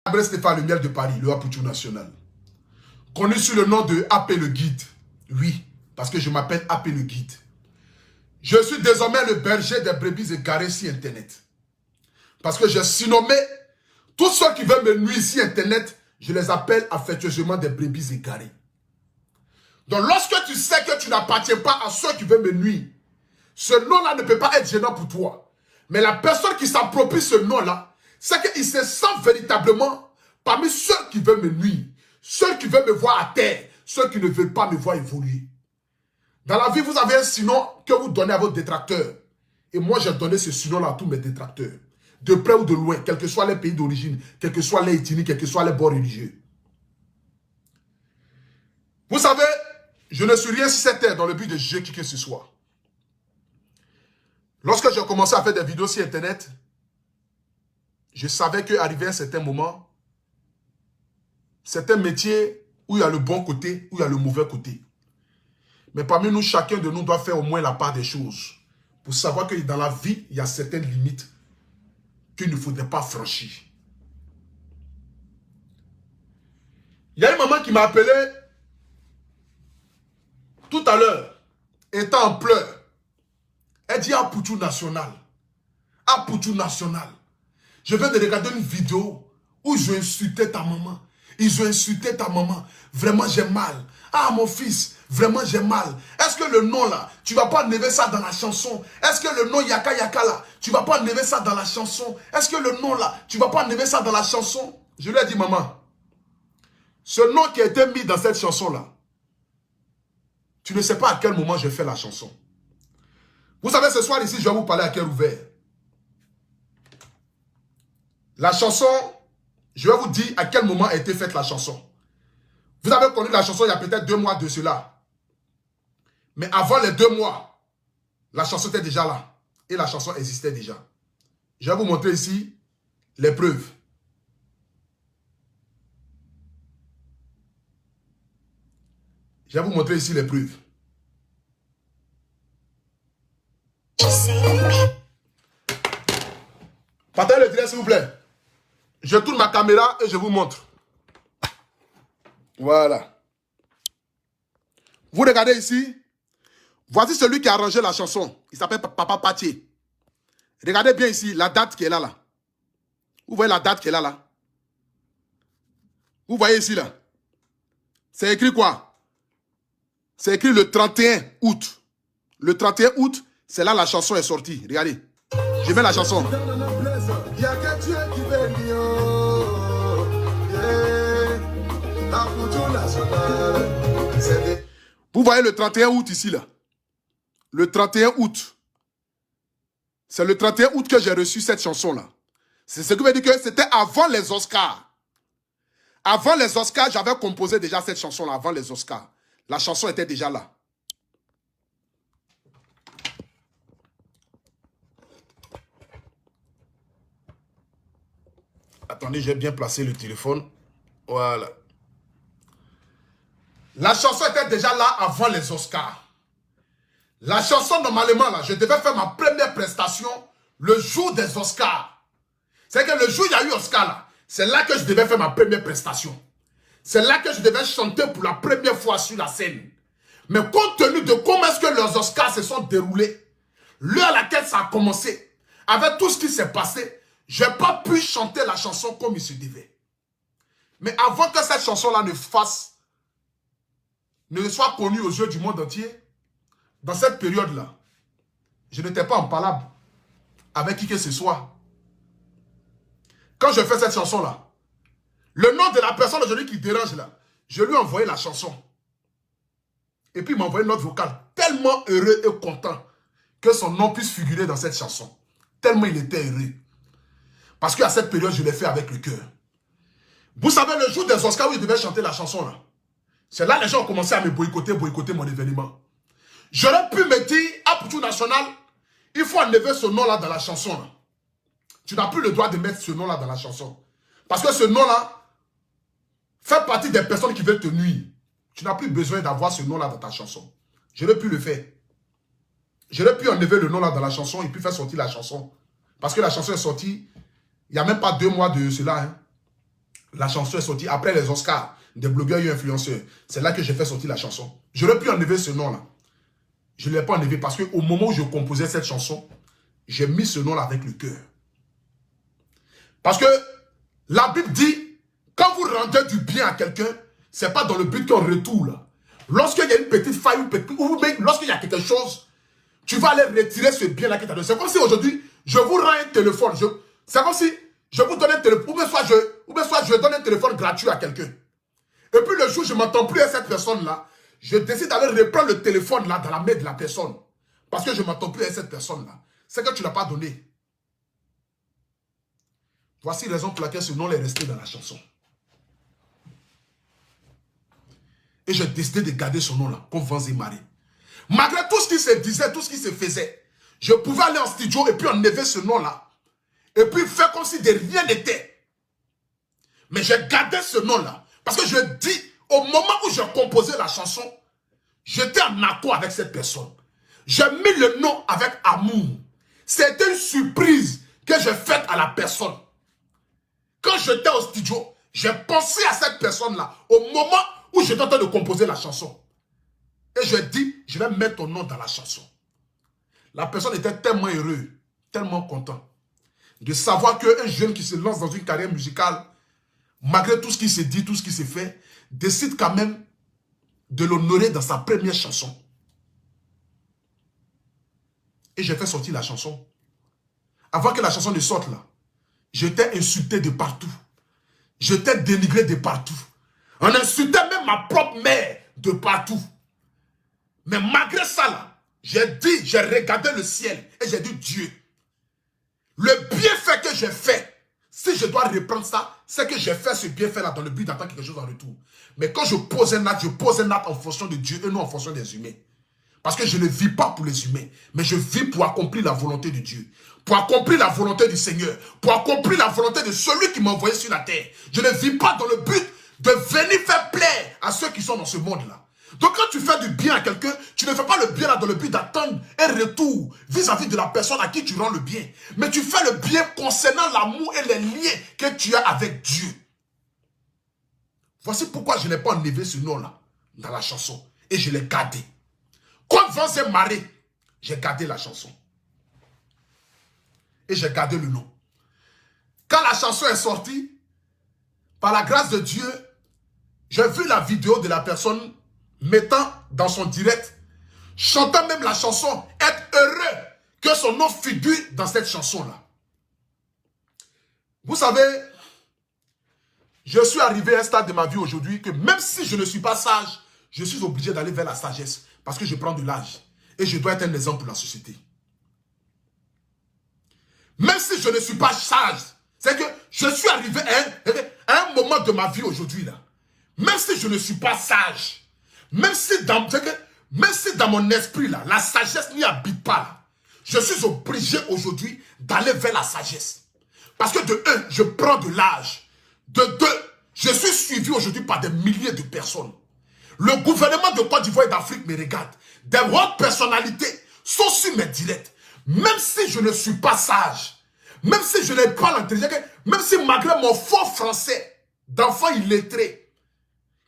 Abré Stéphane, le miel de Paris, le Apoutou national. Connu sous le nom de AP le guide. Oui, parce que je m'appelle AP le guide. Je suis désormais le berger des brebis égarées sur Internet. Parce que j'ai surnommé tous ceux qui veulent me nuire sur Internet, je les appelle affectueusement des brebis égarées. Donc lorsque tu sais que tu n'appartiens pas à ceux qui veulent me nuire, ce nom-là ne peut pas être gênant pour toi. Mais la personne qui s'approprie ce nom-là, c'est qu'il se sent véritablement parmi ceux qui veulent me nuire, ceux qui veulent me voir à terre, ceux qui ne veulent pas me voir évoluer. Dans la vie, vous avez un surnom que vous donnez à vos détracteurs. Et moi, j'ai donné ce surnom-là à tous mes détracteurs. De près ou de loin, quels que soient les pays d'origine, quels que soient les ethnies, quels que soient les bords religieux. Vous savez, je ne suis rien sur cette terre dans le but de juger qui que ce soit. Lorsque j'ai commencé à faire des vidéos sur Internet, je savais qu'arrivé un certain moment, c'est un métier où il y a le bon côté, où il y a le mauvais côté. Mais parmi nous, chacun de nous doit faire au moins la part des choses. Pour savoir que dans la vie, il y a certaines limites qu'il ne faudrait pas franchir. Il y a une maman qui m'a appelé tout à l'heure, étant en pleurs. Elle dit Apoutou national. Apoutou national. Je viens de regarder une vidéo où ils ont insulté ta maman. Ils ont insulté ta maman. Vraiment, j'ai mal. Ah, mon fils, vraiment, j'ai mal. Est-ce que le nom là, tu vas pas enlever ça dans la chanson? Est-ce que le nom Yaka Yaka là, tu vas pas enlever ça dans la chanson? Est-ce que le nom là, tu vas pas enlever ça dans la chanson? Je lui ai dit, maman, ce nom qui a été mis dans cette chanson là, tu ne sais pas à quel moment je fais la chanson. Vous savez, ce soir ici, je vais vous parler à cœur ouvert. La chanson, je vais vous dire à quel moment a été faite la chanson. Vous avez connu la chanson il y a peut-être 2 mois de cela. Mais avant les 2 mois, la chanson était déjà là. Et la chanson existait déjà. Je vais vous montrer ici les preuves. Je vais vous montrer ici les preuves. Partagez le direct s'il vous plaît. Je tourne ma caméra et je vous montre. Voilà. Vous regardez ici. Voici celui qui a arrangé la chanson. Il s'appelle Papa Patier. Regardez bien ici la date qui est là. Vous voyez la date qui est là. Vous voyez ici là. C'est écrit quoi? C'est écrit le 31 août. Le 31 août, c'est là la chanson est sortie. Regardez. Je mets la chanson. Vous voyez le 31 août ici là. Le 31 août. C'est le 31 août que j'ai reçu cette chanson là. C'est ce qui veut dire que c'était avant les Oscars. Avant les Oscars, j'avais composé déjà cette chanson là, avant les Oscars. La chanson était déjà là. Attendez, j'ai bien placé le téléphone. Voilà. La chanson était déjà là avant les Oscars. La chanson, normalement, là, je devais faire ma première prestation le jour des Oscars. C'est que le jour où il y a eu Oscar, là, c'est là que je devais faire ma première prestation. C'est là que je devais chanter pour la première fois sur la scène. Mais compte tenu de comment est-ce que les Oscars se sont déroulés, l'heure à laquelle ça a commencé, avec tout ce qui s'est passé, je n'ai pas pu chanter la chanson comme il se devait. Mais avant que cette chanson-là ne soit connue aux yeux du monde entier, dans cette période-là, je n'étais pas en palabre avec qui que ce soit. Quand je fais cette chanson-là, le nom de la personne aujourd'hui qui dérange là, je lui ai envoyé la chanson. Et puis il m'a envoyé une note vocale, tellement heureux et content que son nom puisse figurer dans cette chanson. Tellement il était heureux. Parce qu'à cette période, je l'ai fait avec le cœur. Vous savez, le jour des Oscars où je devais chanter la chanson là, c'est là que les gens ont commencé à me boycotter mon événement. J'aurais pu me dire, Apoutou national, il faut enlever ce nom là dans la chanson là. Tu n'as plus le droit de mettre ce nom là dans la chanson. Parce que ce nom là fait partie des personnes qui veulent te nuire. Tu n'as plus besoin d'avoir ce nom là dans ta chanson. J'aurais pu le faire. J'aurais pu enlever le nom là dans la chanson et puis faire sortir la chanson. Parce que la chanson est sortie il n'y a même pas 2 mois de cela. Hein. La chanson est sortie après les Oscars des blogueurs et influenceurs. C'est là que j'ai fait sortir la chanson. J'aurais pu enlever ce nom-là. Je ne l'ai pas enlevé parce qu'au moment où je composais cette chanson, j'ai mis ce nom-là avec le cœur. Parce que la Bible dit, quand vous rendez du bien à quelqu'un, ce n'est pas dans le but qu'on retourne. Lorsqu'il y a une petite faille ou même lorsqu'il y a quelque chose, tu vas aller retirer ce bien-là qui t'a donné. C'est comme si aujourd'hui, je vous rends un téléphone. C'est comme si je vous donne un téléphone, ou bien soit je donne un téléphone gratuit à quelqu'un. Et puis le jour où je ne m'entends plus à cette personne-là, je décide d'aller reprendre le téléphone là dans la main de la personne. Parce que je ne m'entends plus à cette personne-là. C'est que tu ne l'as pas donné. Voici la raison pour laquelle ce nom est resté dans la chanson. Et j'ai décidé de garder ce nom-là, comme vents et marées. Malgré tout ce qui se disait, tout ce qui se faisait, je pouvais aller en studio et puis enlever ce nom-là. Et puis faire comme si de rien n'était. Mais j'ai gardé ce nom-là. Parce que je dis, au moment où j'ai composé la chanson, j'étais en accord avec cette personne. J'ai mis le nom avec amour. C'était une surprise que j'ai faite à la personne. Quand j'étais au studio, j'ai pensé à cette personne-là au moment où j'étais en train de composer la chanson. Et je dis, je vais mettre ton nom dans la chanson. La personne était tellement heureuse, tellement content de savoir qu'un jeune qui se lance dans une carrière musicale, malgré tout ce qui se dit, tout ce qui se fait, décide quand même de l'honorer dans sa première chanson. Et j'ai fait sortir la chanson. Avant que la chanson ne sorte là, j'étais insulté de partout. J'étais dénigré de partout. On insultait même ma propre mère de partout. Mais malgré ça là, j'ai regardé le ciel et j'ai dit Dieu, le bienfait que j'ai fait, si je dois reprendre ça, c'est que j'ai fait ce bienfait là dans le but d'attendre quelque chose en retour. Mais quand je pose un acte en fonction de Dieu et non en fonction des humains. Parce que je ne vis pas pour les humains, mais je vis pour accomplir la volonté de Dieu. Pour accomplir la volonté du Seigneur. Pour accomplir la volonté de celui qui m'a envoyé sur la terre. Je ne vis pas dans le but de venir faire plaire à ceux qui sont dans ce monde-là. Donc quand tu fais du bien à quelqu'un, tu ne fais pas le bien là dans le but d'attendre un retour vis-à-vis de la personne à qui tu rends le bien. Mais tu fais le bien concernant l'amour et les liens que tu as avec Dieu. Voici pourquoi je n'ai pas enlevé ce nom-là dans la chanson. Et je l'ai gardé. Comme vents et marées, j'ai gardé la chanson. Et j'ai gardé le nom. Quand la chanson est sortie, par la grâce de Dieu, j'ai vu la vidéo de la personne mettant dans son direct, chantant même la chanson, être heureux que son nom figure dans cette chanson-là. Vous savez, je suis arrivé à un stade de ma vie aujourd'hui que même si je ne suis pas sage, je suis obligé d'aller vers la sagesse parce que je prends de l'âge et je dois être un exemple pour la société. Même si je ne suis pas sage, c'est que je suis arrivé à un moment de ma vie aujourd'hui là. Même si je ne suis pas sage, même si dans mon esprit là, la sagesse n'y habite pas là, je suis obligé aujourd'hui d'aller vers la sagesse. Parce que de un, je prends de l'âge. De deux, je suis suivi aujourd'hui par des milliers de personnes. Le gouvernement de Côte d'Ivoire et d'Afrique me regarde. Des hautes personnalités sont sur mes directs. Même si je ne suis pas sage, même si je n'ai pas l'intelligence, même si malgré mon fort français d'enfant illettré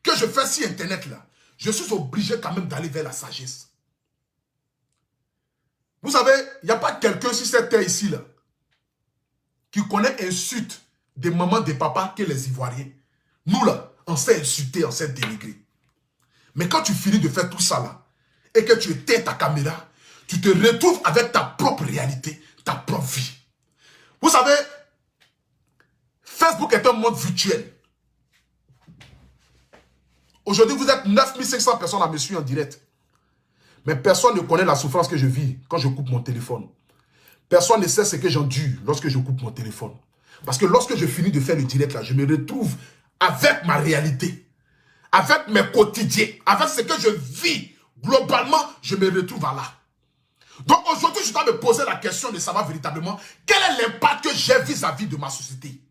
que je fais sur Internet là, je suis obligé quand même d'aller vers la sagesse. Vous savez, il n'y a pas quelqu'un sur cette terre ici là qui connaît insulte des mamans, des papas que les Ivoiriens. Nous là, on s'est insulté, on s'est dénigré. Mais quand tu finis de faire tout ça là, et que tu éteins ta caméra, tu te retrouves avec ta propre réalité, ta propre vie. Vous savez, Facebook est un monde virtuel. Aujourd'hui, vous êtes 9500 personnes à me suivre en direct. Mais personne ne connaît la souffrance que je vis quand je coupe mon téléphone. Personne ne sait ce que j'endure lorsque je coupe mon téléphone. Parce que lorsque je finis de faire le direct, là, je me retrouve avec ma réalité, avec mes quotidiens, avec ce que je vis. Globalement, je me retrouve à là. Donc aujourd'hui, je dois me poser la question de savoir véritablement quel est l'impact que j'ai vis-à-vis de ma société.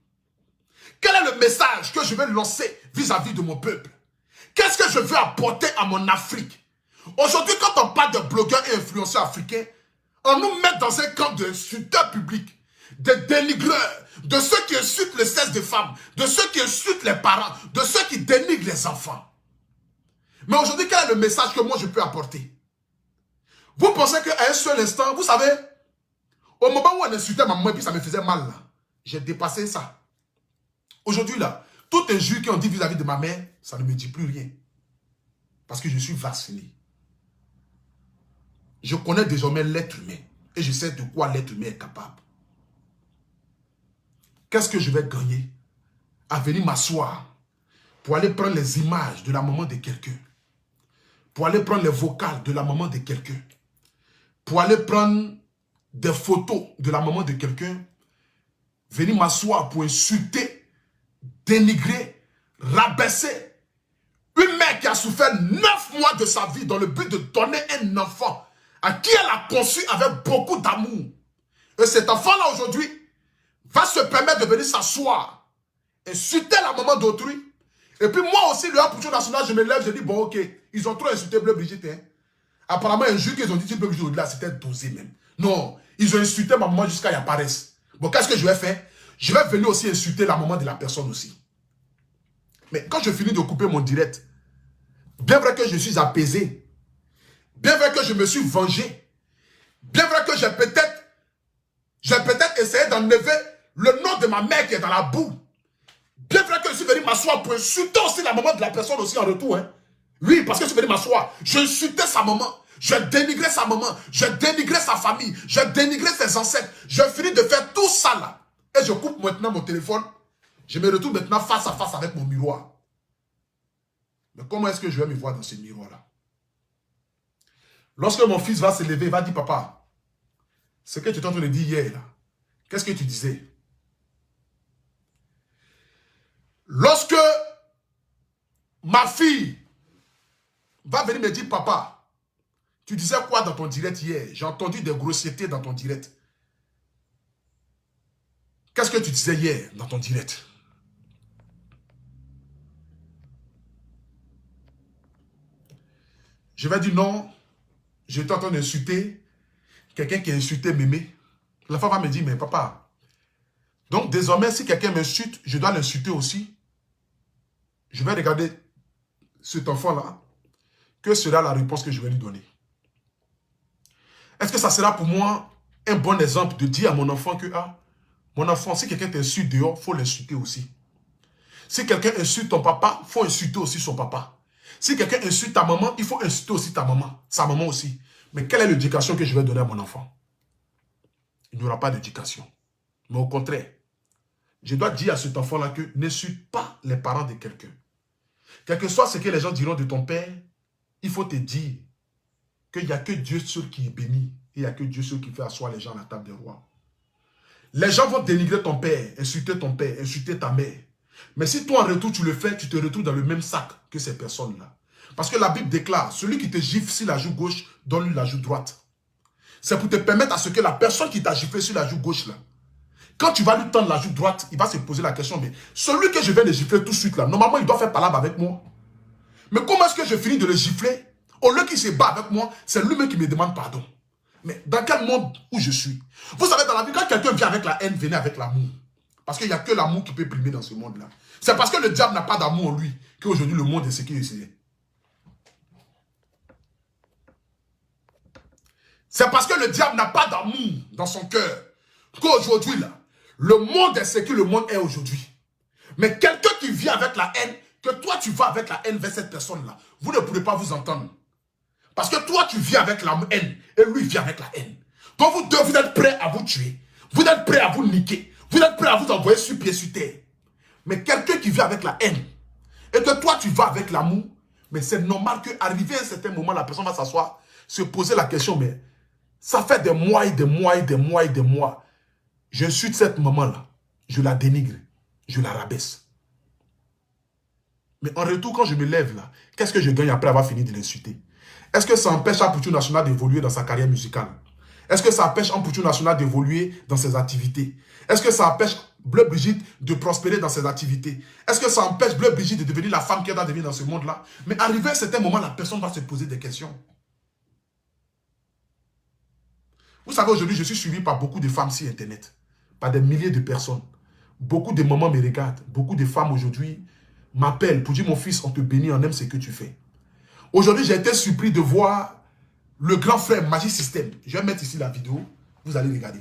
Quel est le message que je vais lancer vis-à-vis de mon peuple. Qu'est-ce que je veux apporter à mon Afrique? Aujourd'hui, quand on parle de blogueurs et influenceurs africains, on nous met dans un camp d'insulteurs publics, des dénigreurs, de ceux qui insultent le sexe des femmes, de ceux qui insultent les parents, de ceux qui dénigrent les enfants. Mais aujourd'hui, quel est le message que moi je peux apporter? Vous pensez qu'à un seul instant, vous savez, au moment où on insultait ma maman et puis ça me faisait mal, j'ai dépassé ça. Aujourd'hui, là, tout injure qu'on dit vis-à-vis de ma mère, ça ne me dit plus rien. Parce que je suis vacciné. Je connais désormais l'être humain. Et je sais de quoi l'être humain est capable. Qu'est-ce que je vais gagner à venir m'asseoir pour aller prendre les images de la maman de quelqu'un, pour aller prendre les vocales de la maman de quelqu'un, pour aller prendre des photos de la maman de quelqu'un, venir m'asseoir pour insulter, dénigrer, rabaisser une mère qui a souffert 9 mois de sa vie dans le but de donner un enfant à qui elle a conçu avec beaucoup d'amour. Et cet enfant-là aujourd'hui va se permettre de venir s'asseoir, insulter la maman d'autrui. Et puis moi aussi, le Hapucho National, je me lève, je dis, bon ok, ils ont trop insulté Bleu Brigitte. Hein. Apparemment, un jour qu'ils ont dit Bleu Brigitte au-delà, c'était dosé même. Non, ils ont insulté ma maman jusqu'à y apparaître. Bon, qu'est-ce que je vais faire? Je vais venir aussi insulter la maman de la personne aussi. Mais quand je finis de couper mon direct, bien vrai que je suis apaisé, bien vrai que je me suis vengé, bien vrai que j'ai peut-être essayé d'enlever le nom de ma mère qui est dans la boue. Bien vrai que je suis venu m'asseoir pour insulter aussi la maman de la personne aussi en retour. Hein. Oui, parce que je suis venu m'asseoir. Je insultais sa maman. Je dénigrais sa maman. Je dénigrais sa famille. Je dénigrais ses ancêtres. Je finis de faire tout ça là. Et je coupe maintenant mon téléphone. Je me retrouve maintenant face à face avec mon miroir. Mais comment est-ce que je vais me voir dans ce miroir-là? Lorsque mon fils va se lever, il va dire, papa, ce que tu t'es en train de dire hier, là, qu'est-ce que tu disais? Lorsque ma fille va venir me dire, papa, tu disais quoi dans ton direct hier? J'ai entendu des grossièretés dans ton direct. Qu'est-ce que tu disais hier dans ton direct? Je vais dire non, j'étais en train d'insulter quelqu'un qui a insulté Mémé. La femme va me dire, mais papa, donc désormais, si quelqu'un m'insulte, je dois l'insulter aussi. Je vais regarder cet enfant-là. Que sera la réponse que je vais lui donner? Est-ce que ça sera pour moi un bon exemple de dire à mon enfant que, ah, mon enfant, si quelqu'un t'insulte dehors, il faut l'insulter aussi. Si quelqu'un insulte ton papa, il faut insulter aussi son papa. Si quelqu'un insulte ta maman, il faut insulter aussi ta maman, sa maman aussi. Mais quelle est l'éducation que je vais donner à mon enfant? Il n'y aura pas d'éducation. Mais au contraire, je dois dire à cet enfant-là que n'insulte pas les parents de quelqu'un. Quel que soit ce que les gens diront de ton père, il faut te dire qu'il n'y a que Dieu seul qui est béni. Et il n'y a que Dieu seul qui fait asseoir les gens à la table des rois. Les gens vont dénigrer ton père, insulter ta mère. Mais si toi en retour tu le fais, tu te retrouves dans le même sac que ces personnes-là. Parce que la Bible déclare, celui qui te gifle sur la joue gauche, donne-lui la joue droite. C'est pour te permettre à ce que la personne qui t'a giflé sur la joue gauche là, quand tu vas lui tendre la joue droite, il va se poser la question, mais celui que je viens de gifler tout de suite là, normalement il doit faire palabre avec moi. Mais comment est-ce que je finis de le gifler? Au lieu qu'il se bat avec moi, c'est lui-même qui me demande pardon. Mais dans quel monde où je suis? Vous savez, dans la vie, quand quelqu'un vient avec la haine, venez avec l'amour. Parce qu'il n'y a que l'amour qui peut primer dans ce monde-là. C'est parce que le diable n'a pas d'amour en lui qu'aujourd'hui le monde est ce qu'il est. C'est parce que le diable n'a pas d'amour dans son cœur qu'aujourd'hui, là, le monde est ce que le monde est aujourd'hui. Mais quelqu'un qui vient avec la haine, que toi tu vas avec la haine vers cette personne-là, vous ne pourrez pas vous entendre. Parce que toi tu viens avec la haine et lui vient avec la haine. Donc vous deux, vous êtes prêts à vous tuer. Vous êtes prêts à vous niquer. Vous êtes prêts à vous envoyer sur pied sur terre. Mais quelqu'un qui vient avec la haine et que toi tu vas avec l'amour, mais c'est normal qu'arrivé à un certain moment, la personne va s'asseoir, se poser la question, mais ça fait des mois et des mois et des mois et des mois. J'insulte cette maman-là. Je la dénigre. Je la rabaisse. Mais en retour, quand je me lève là, qu'est-ce que je gagne après avoir fini de l'insulter? Est-ce que ça empêche Hapucho National d'évoluer dans sa carrière musicale? Est-ce que ça empêche Hapucho National d'évoluer dans ses activités? Est-ce que ça empêche Bleu Brigitte de prospérer dans ses activités? Est-ce que ça empêche Bleu Brigitte de devenir la femme qu'elle doit devenir dans ce monde-là? Mais arrivé à un certain moment, la personne va se poser des questions. Vous savez, aujourd'hui, je suis suivi par beaucoup de femmes sur Internet. par des milliers de personnes. Beaucoup de mamans me regardent. Beaucoup de femmes aujourd'hui m'appellent pour dire, mon fils, on te bénit, on aime ce que tu fais. Aujourd'hui, j'ai été surpris de voir le grand frère Magic System. Je vais mettre ici la vidéo. Vous allez regarder.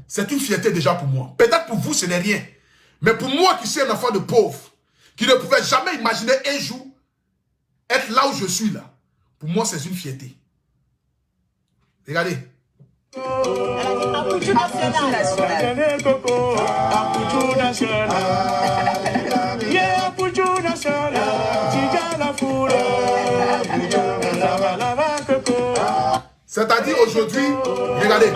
C'est une fierté déjà pour moi. Peut-être pour vous, ce n'est rien. Mais pour moi qui suis un enfant de pauvre, qui ne pouvait jamais imaginer un jour être là où je suis là, pour moi, c'est une fierté. Regardez. C'est-à-dire aujourd'hui, regardez.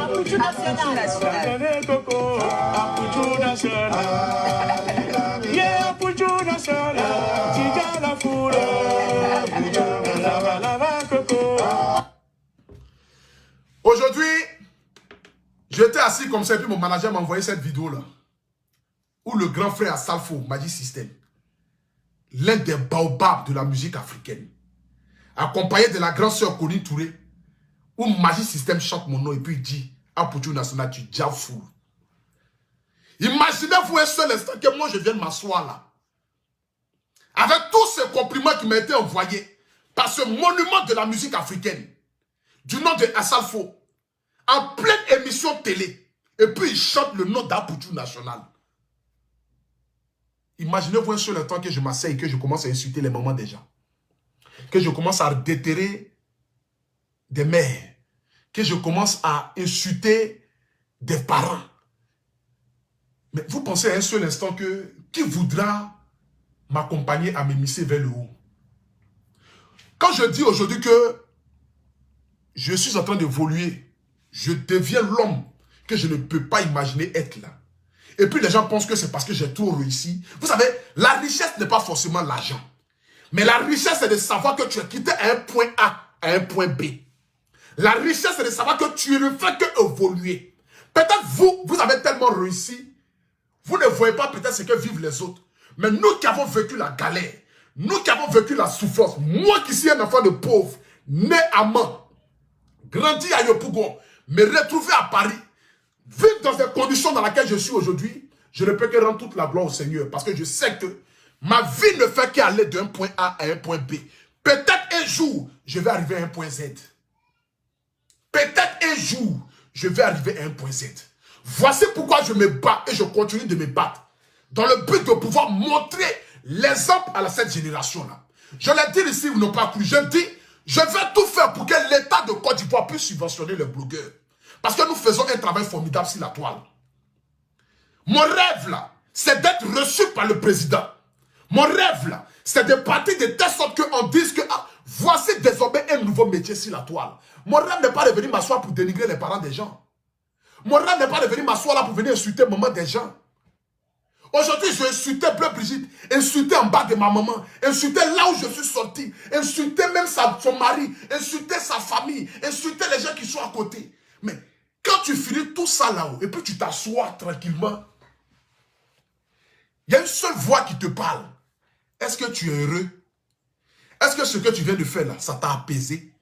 Aujourd'hui, j'étais assis comme ça et puis mon manager m'a envoyé cette vidéo-là. Où le grand frère Salfo, Magic System, l'un des baobabs de la musique africaine, accompagné de la grande sœur Colline Touré, où Magic System chante mon nom et puis il dit, ah, pour national, tu es fou. Imaginez-vous un seul instant que moi je viens de m'asseoir là. Avec tous ces compliments qui m'ont été envoyés par ce monument de la musique africaine, du nom de Assalfo, en pleine émission télé, et puis il chante le nom d'Apoutou National. Imaginez-vous un seul instant que je m'asseye et que je commence à insulter les mamans des gens. Que je commence à déterrer des mères. Que je commence à insulter des parents. Mais vous pensez à un seul instant que qui voudra m'accompagner à m'émisser vers le haut? Quand je dis aujourd'hui que je suis en train d'évoluer, je deviens l'homme que je ne peux pas imaginer être là. Et puis les gens pensent que c'est parce que j'ai trop réussi. Vous savez, la richesse n'est pas forcément l'argent. Mais la richesse, c'est de savoir que tu es quitté à un point A, à un point B. La richesse, c'est de savoir que tu ne fais que évoluer. Peut-être vous avez tellement réussi, vous ne voyez pas peut-être ce que vivent les autres. Mais nous qui avons vécu la galère, nous qui avons vécu la souffrance, moi qui suis un enfant de pauvre, né à Mans, grandi à Yopougon, me retrouver à Paris, vivre dans les conditions dans lesquelles je suis aujourd'hui, je ne peux que rendre toute la gloire au Seigneur. Parce que je sais que ma vie ne fait qu'aller d'un point A à un point B. Peut-être un jour, je vais arriver à un point Z. Peut-être un jour, je vais arriver à un point Z. Voici pourquoi je me bats et je continue de me battre. Dans le but de pouvoir montrer l'exemple à cette génération-là. Je l'ai dit ici, vous n'avez pas cru. Je dis, je vais tout faire pour que l'État de Côte d'Ivoire puisse subventionner les blogueurs. Parce que nous faisons un travail formidable sur la toile. Mon rêve là, c'est d'être reçu par le président. Mon rêve là, c'est de partir de telle sorte qu'on dise que voici désormais un nouveau métier sur la toile. Mon rêve n'est pas de venir m'asseoir pour dénigrer les parents des gens. Mon rêve n'est pas de venir m'asseoir là pour venir insulter maman des gens. Aujourd'hui, je insultais Bleu Brigitte, insultais en bas de ma maman, insultais là où je suis sorti, insultais même son mari, insultais sa famille, insultais les gens qui sont à côté. Mais quand tu finis tout ça là-haut, et puis tu t'assois tranquillement, il y a une seule voix qui te parle. Est-ce que tu es heureux? Est-ce que ce que tu viens de faire là, ça t'a apaisé?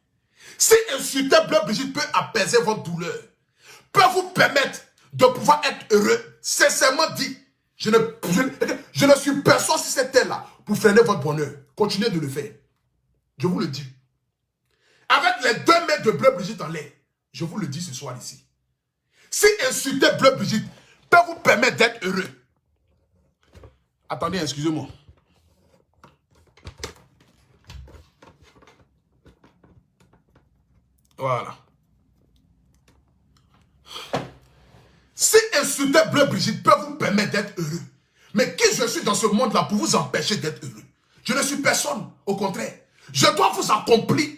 Si insulter Bleu Brigitte peut apaiser votre douleur, peut vous permettre de pouvoir être heureux, sincèrement dit, je ne suis personne sur cette terre-là pour freiner votre bonheur. Continuez de le faire. Je vous le dis. Avec les 2 mètres de Bleu Brigitte en l'air, je vous le dis ce soir ici. Si insulter Bleu Brigitte peut vous permettre d'être heureux. Attendez, excusez-moi. Voilà. Si insulter Bleu Brigitte peut vous permettre d'être heureux, mais qui je suis dans ce monde-là pour vous empêcher d'être heureux? Je ne suis personne, au contraire. Je dois vous accomplir,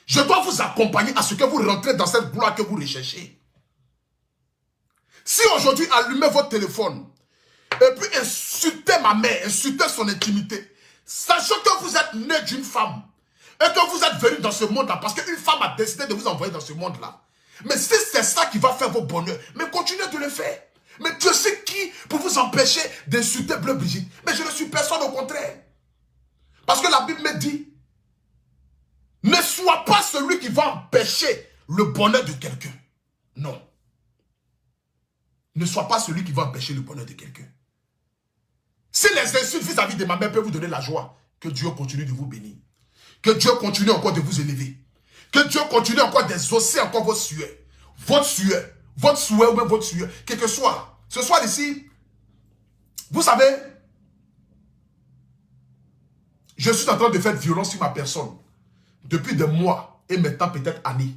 je dois vous accompagner à ce que vous rentrez dans cette gloire que vous recherchez. Si aujourd'hui, allumez votre téléphone et puis insultez ma mère, insultez son intimité, sachant que vous êtes né d'une femme et que vous êtes venu dans ce monde-là parce qu'une femme a décidé de vous envoyer dans ce monde-là. Mais si c'est ça qui va faire vos bonheurs, mais continuez de le faire. Mais Dieu sait qui pour vous empêcher d'insulter Bleu Brigitte. Mais je ne suis personne, au contraire. Parce que la Bible me dit, ne sois pas celui qui va empêcher le bonheur de quelqu'un. Non. ne sois pas celui qui va empêcher le bonheur de quelqu'un. Si les insultes vis-à-vis de ma mère peuvent vous donner la joie, que Dieu continue de vous bénir. Que Dieu continue encore de vous élever. Que Dieu continue encore d'exaucer encore vos sueurs. Votre souhait ou même votre sueur. Quel que soit. Ce soir ici, vous savez, je suis en train de faire violence sur ma personne. Depuis des mois et maintenant peut-être années.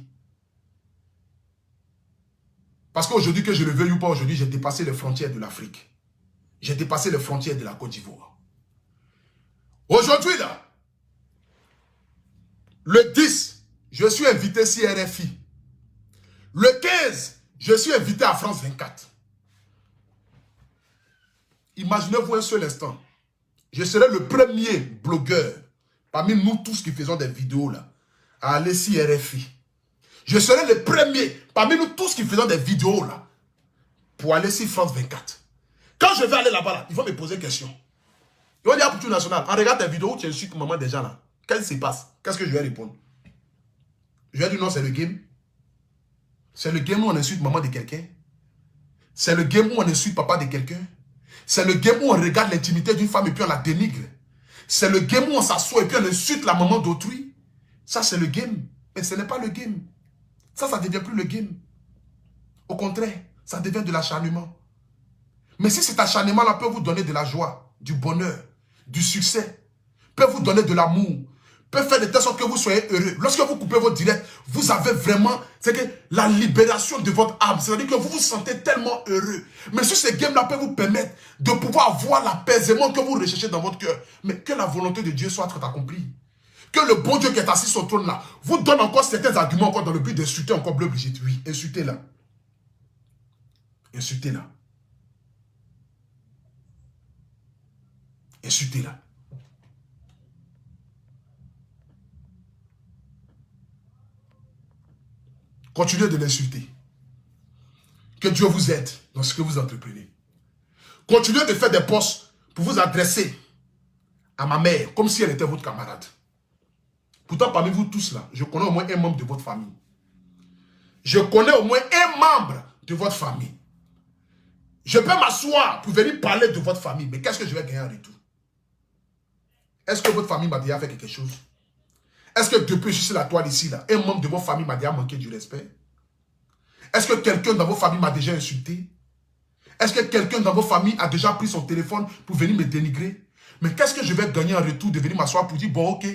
Parce qu'aujourd'hui, que je le veuille ou pas, aujourd'hui, j'ai dépassé les frontières de l'Afrique. J'ai dépassé les frontières de la Côte d'Ivoire. Aujourd'hui, là, le 10, je suis invité sur RFI. Le 15, je suis invité à France 24. Imaginez-vous un seul instant. Je serai le premier blogueur parmi nous tous qui faisons des vidéos là, à aller sur RFI. Je serai le premier parmi nous tous qui faisons des vidéos là, pour aller sur France 24. Quand je vais aller là-bas, là, ils vont me poser une question. Ils vont dire à Poutou National, en regardant tes vidéos où tu insultes maman des gens là, qu'est-ce qui se passe? Qu'est-ce que je vais répondre? Je vais dire non, c'est le game. C'est le game où on insulte maman de quelqu'un. C'est le game où on insulte papa de quelqu'un. C'est le game où on regarde l'intimité d'une femme et puis on la dénigre. C'est le game où on s'assoit et puis on insulte la maman d'autrui. Ça, c'est le game. Mais ce n'est pas le game. Ça ne devient plus le game. Au contraire, ça devient de l'acharnement. Mais si cet acharnement-là peut vous donner de la joie, du bonheur, du succès, peut vous donner de l'amour, peut faire de telle sorte que vous soyez heureux. Lorsque vous coupez votre direct, vous avez vraiment, c'est que la libération de votre âme. C'est-à-dire que vous vous sentez tellement heureux. Mais si ce game-là peut vous permettre de pouvoir avoir l'apaisement que vous recherchez dans votre cœur, mais que la volonté de Dieu soit accomplie. Que le bon Dieu qui est assis sur le trône là, vous donne encore certains arguments encore dans le but d'insulter encore Bleu Brigitte. Oui, insultez-la. Insultez-la. Insultez-la. Continuez de l'insulter. Que Dieu vous aide dans ce que vous entreprenez. Continuez de faire des posts pour vous adresser à ma mère comme si elle était votre camarade. Pourtant, parmi vous tous là, je connais au moins un membre de votre famille. Je connais au moins un membre de votre famille. Je peux m'asseoir pour venir parler de votre famille, mais qu'est-ce que je vais gagner en retour? Est-ce que votre famille m'a déjà fait quelque chose? Est-ce que depuis que je suis sur la toile ici, là, un membre de votre famille m'a déjà manqué du respect? Est-ce que quelqu'un dans vos familles m'a déjà insulté? Est-ce que quelqu'un dans vos familles a déjà pris son téléphone pour venir me dénigrer? Mais qu'est-ce que je vais gagner en retour de venir m'asseoir pour dire, bon ok,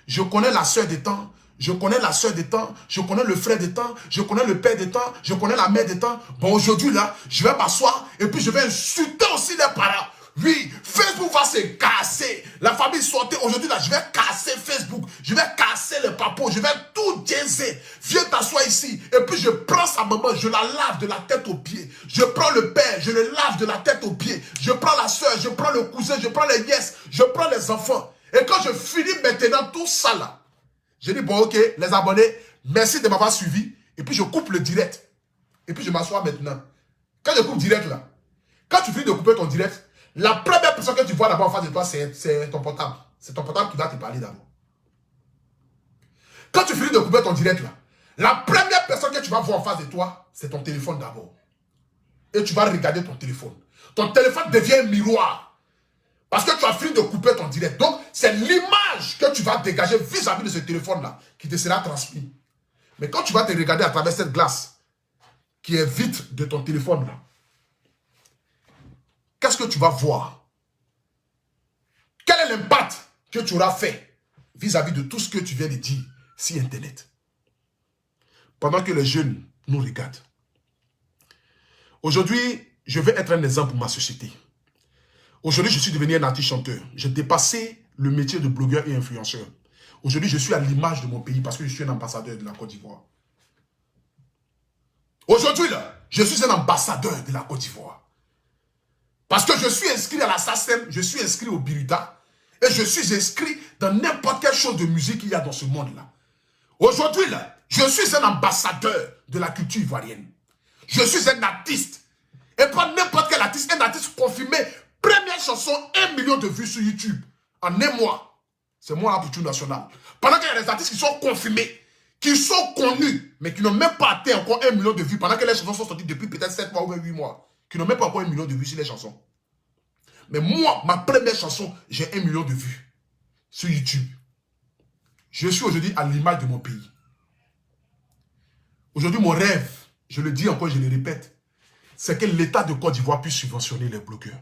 je connais la soeur des temps, je connais la soeur des temps, je connais le frère des temps, je connais le père des temps, je connais la mère des temps. Bon aujourd'hui là, je vais m'asseoir et puis je vais insulter aussi les parents. Oui, Facebook va se casser. La famille sortait. Aujourd'hui, là, je vais casser Facebook. Je vais casser les papos. Je vais tout diaiser. Viens t'asseoir ici. Et puis, je prends sa maman. Je la lave de la tête aux pieds. Je prends le père. Je le lave de la tête aux pieds. Je prends la soeur. Je prends le cousin. Je prends les nièces. Je prends les enfants. Et quand je finis maintenant tout ça, là, je dis, bon, ok, les abonnés, merci de m'avoir suivi. Et puis, je coupe le direct. Et puis, je m'assois maintenant. Quand je coupe direct, là, quand tu finis de couper ton direct, la première personne que tu vois d'abord en face de toi, c'est ton portable. C'est ton portable qui va te parler d'abord. Quand tu finis de couper ton direct là, la première personne que tu vas voir en face de toi, c'est ton téléphone d'abord. Et tu vas regarder ton téléphone. Ton téléphone devient un miroir. Parce que tu as fini de couper ton direct. Donc, c'est l'image que tu vas dégager vis-à-vis de ce téléphone-là qui te sera transmis. Mais quand tu vas te regarder à travers cette glace qui est vitre de ton téléphone-là, qu'est-ce que tu vas voir? Quel est l'impact que tu auras fait vis-à-vis de tout ce que tu viens de dire sur Internet? Pendant que les jeunes nous regardent. Aujourd'hui, je vais être un exemple pour ma société. Aujourd'hui, je suis devenu un artiste-chanteur. J'ai dépassé le métier de blogueur et influenceur. Aujourd'hui, je suis à l'image de mon pays parce que je suis un ambassadeur de la Côte d'Ivoire. Aujourd'hui, là, je suis un ambassadeur de la Côte d'Ivoire. Parce que je suis inscrit à la SACEM, je suis inscrit au Biruta, et je suis inscrit dans n'importe quelle chose de musique qu'il y a dans ce monde-là. Aujourd'hui, là, je suis un ambassadeur de la culture ivoirienne. Je suis un artiste. Et pas n'importe quel artiste, un artiste confirmé. Première chanson, 1 million de vues sur YouTube. En un mois. C'est moi, Poutou National. Pendant qu'il y a des artistes qui sont confirmés, qui sont connus, mais qui n'ont même pas atteint encore 1 million de vues, pendant que les chansons sont sorties depuis peut-être 7 mois ou 8 mois. qui n'ont même pas encore 1 million de vues sur les chansons. Mais moi, ma première chanson, j'ai 1 million de vues sur YouTube. Je suis aujourd'hui à l'image de mon pays. Aujourd'hui, mon rêve, je le dis encore, je le répète, c'est que l'État de Côte d'Ivoire puisse subventionner les blogueurs.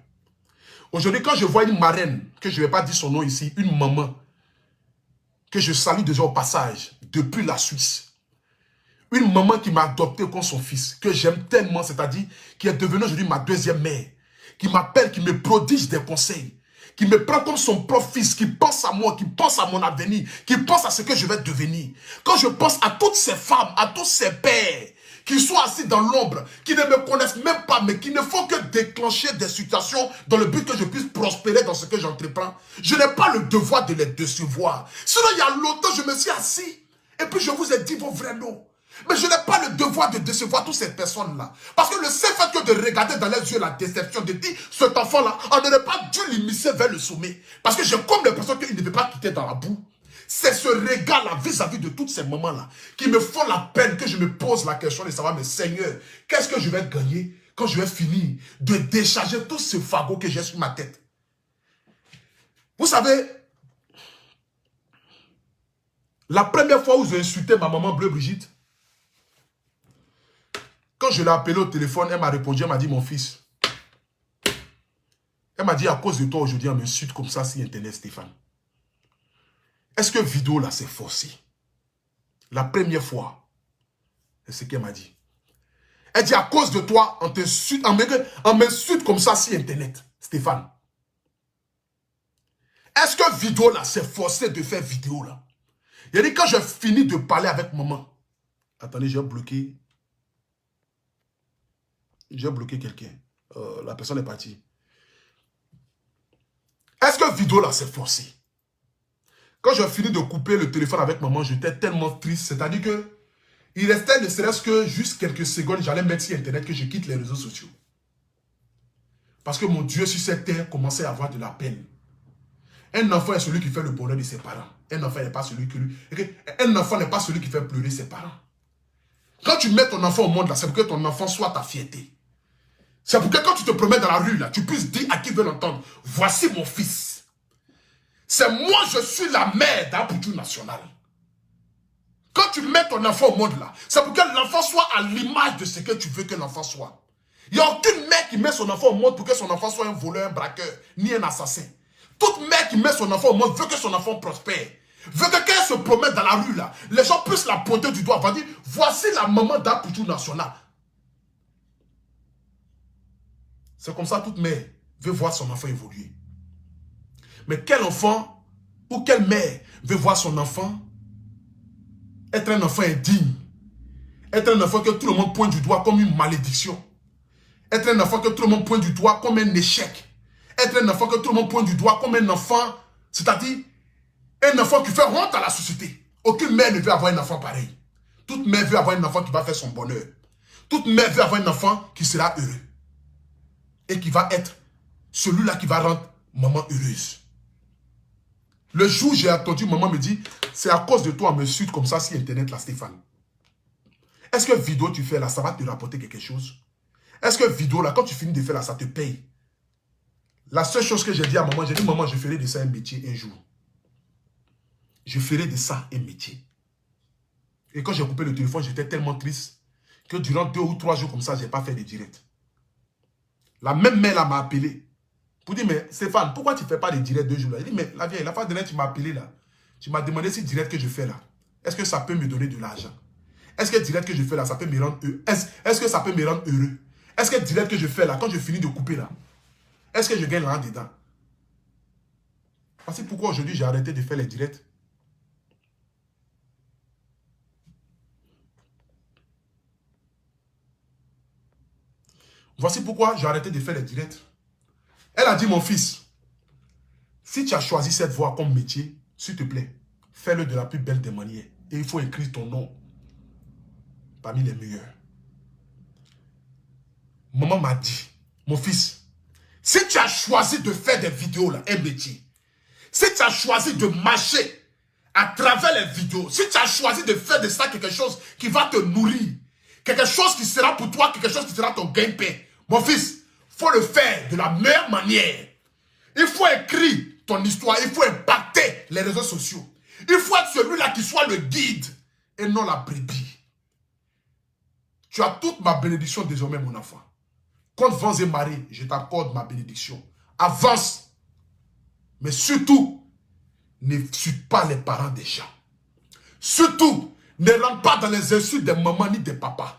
Aujourd'hui, quand je vois une marraine, que je ne vais pas dire son nom ici, une maman, que je salue déjà au passage, depuis la Suisse. Une maman qui m'a adopté comme son fils, que j'aime tellement, c'est-à-dire qui est devenue aujourd'hui ma deuxième mère, qui m'appelle, qui me prodige des conseils, qui me prend comme son propre fils, qui pense à moi, qui pense à mon avenir, qui pense à ce que je vais devenir. Quand je pense à toutes ces femmes, à tous ces pères, qui sont assis dans l'ombre, qui ne me connaissent même pas, mais qui ne font que déclencher des situations dans le but que je puisse prospérer dans ce que j'entreprends, je n'ai pas le devoir de les décevoir. Sinon, il y a longtemps, je me suis assis, et puis je vous ai dit vos vrais noms. Mais je n'ai pas le devoir de décevoir toutes ces personnes-là. Parce que le seul fait que de regarder dans les yeux la déception, de dire, cet enfant-là, on n'aurait pas dû l'immiscer vers le sommet. Parce que j'ai comme l'impression qu'il ne veut pas quitter dans la boue. C'est ce regard-là vis-à-vis de toutes ces moments-là qui me font la peine que je me pose la question de savoir, mais Seigneur, qu'est-ce que je vais gagner quand je vais finir de décharger tout ce fagot que j'ai sur ma tête? Vous savez, la première fois où j'ai insulté ma maman Bleu Brigitte, quand je l'ai appelée au téléphone, elle m'a répondu, elle m'a dit, mon fils, elle m'a dit, à cause de toi aujourd'hui, on m'insulte comme ça sur Internet, Stéphane. Est-ce que vidéo là, c'est forcé? La première fois, c'est ce qu'elle m'a dit. Elle dit, à cause de toi, on m'insulte comme ça sur Internet, Stéphane. Est-ce que vidéo là, c'est forcé de faire vidéo là? Il a dit, quand j'ai fini de parler avec maman, attendez, j'ai bloqué quelqu'un. La personne est partie. Est-ce que vidéo là, c'est forcé? Quand j'ai fini de couper le téléphone avec maman, j'étais tellement triste. C'est-à-dire que il restait ne serait-ce que juste quelques secondes, j'allais mettre sur Internet que je quitte les réseaux sociaux. Parce que mon Dieu, sur cette terre, commençait à avoir de la peine. Un enfant est celui qui fait le bonheur de ses parents. Un enfant n'est pas celui qui fait pleurer ses parents. Quand tu mets ton enfant au monde là, c'est pour que ton enfant soit ta fierté. C'est pour que quand tu te promènes dans la rue là, tu puisses dire à qui veut l'entendre, voici mon fils. C'est moi, je suis la mère d'Apoutou National. Quand tu mets ton enfant au monde là, c'est pour que l'enfant soit à l'image de ce que tu veux que l'enfant soit. Il n'y a aucune mère qui met son enfant au monde pour que son enfant soit un voleur, un braqueur, ni un assassin. Toute mère qui met son enfant au monde veut que son enfant prospère. Veut que quand elle se promène dans la rue là, les gens puissent la pointer du doigt, va dire, voici la maman d'Apoutou National. C'est comme ça toute mère veut voir son enfant évoluer. Mais quel enfant ou quelle mère veut voir son enfant être un enfant indigne, être un enfant que tout le monde pointe du doigt comme une malédiction, être un enfant que tout le monde pointe du doigt comme un échec, être un enfant que tout le monde pointe du doigt comme un enfant, c'est-à-dire un enfant qui fait honte à la société. Aucune mère ne veut avoir un enfant pareil. Toute mère veut avoir un enfant qui va faire son bonheur. Toute mère veut avoir un enfant qui sera heureux. Et qui va être celui-là qui va rendre maman heureuse. Le jour où j'ai entendu maman me dire, c'est à cause de toi, on me suit comme ça sur Internet là, Stéphane. Est-ce que vidéo tu fais là, ça va te rapporter quelque chose? Est-ce que vidéo là, quand tu finis de faire là, ça te paye? La seule chose que j'ai dit à maman, j'ai dit, maman, je ferai de ça un métier un jour. Je ferai de ça un métier. Et quand j'ai coupé le téléphone, j'étais tellement triste que durant 2 ou 3 jours comme ça, je n'ai pas fait de direct. La même mère là m'a appelé. Pour dire, mais Stéphane, pourquoi tu ne fais pas de direct 2 jours là? Il dit, mais la vieille, la fois dernière, tu m'as appelé là. Tu m'as demandé si direct que je fais là, est-ce que ça peut me donner de l'argent? Est-ce que direct que je fais là, ça peut me rendre heureux? Est-ce que ça peut me rendre heureux? Est-ce que direct que je fais là, quand je finis de couper là, est-ce que je gagne là dedans? Parce que pourquoi aujourd'hui j'ai arrêté de faire les directs? Voici pourquoi j'ai arrêté de faire les directs. Elle a dit, mon fils, si tu as choisi cette voie comme métier, s'il te plaît, fais-le de la plus belle des manières. Et il faut écrire ton nom parmi les meilleurs. Maman m'a dit, mon fils, si tu as choisi de faire des vidéos, là, un métier, si tu as choisi de marcher à travers les vidéos, si tu as choisi de faire de ça quelque chose qui va te nourrir, quelque chose qui sera pour toi, quelque chose qui sera ton gain-pain, mon fils, faut le faire de la meilleure manière. Il faut écrire ton histoire, il faut impacter les réseaux sociaux. Il faut être celui-là qui soit le guide et non la brebis. Tu as toute ma bénédiction désormais, mon enfant. Contre vents et marées, je t'accorde ma bénédiction. Avance. Mais surtout, ne suis pas les parents des gens. Surtout, ne rentre pas dans les insultes des mamans ni des papas.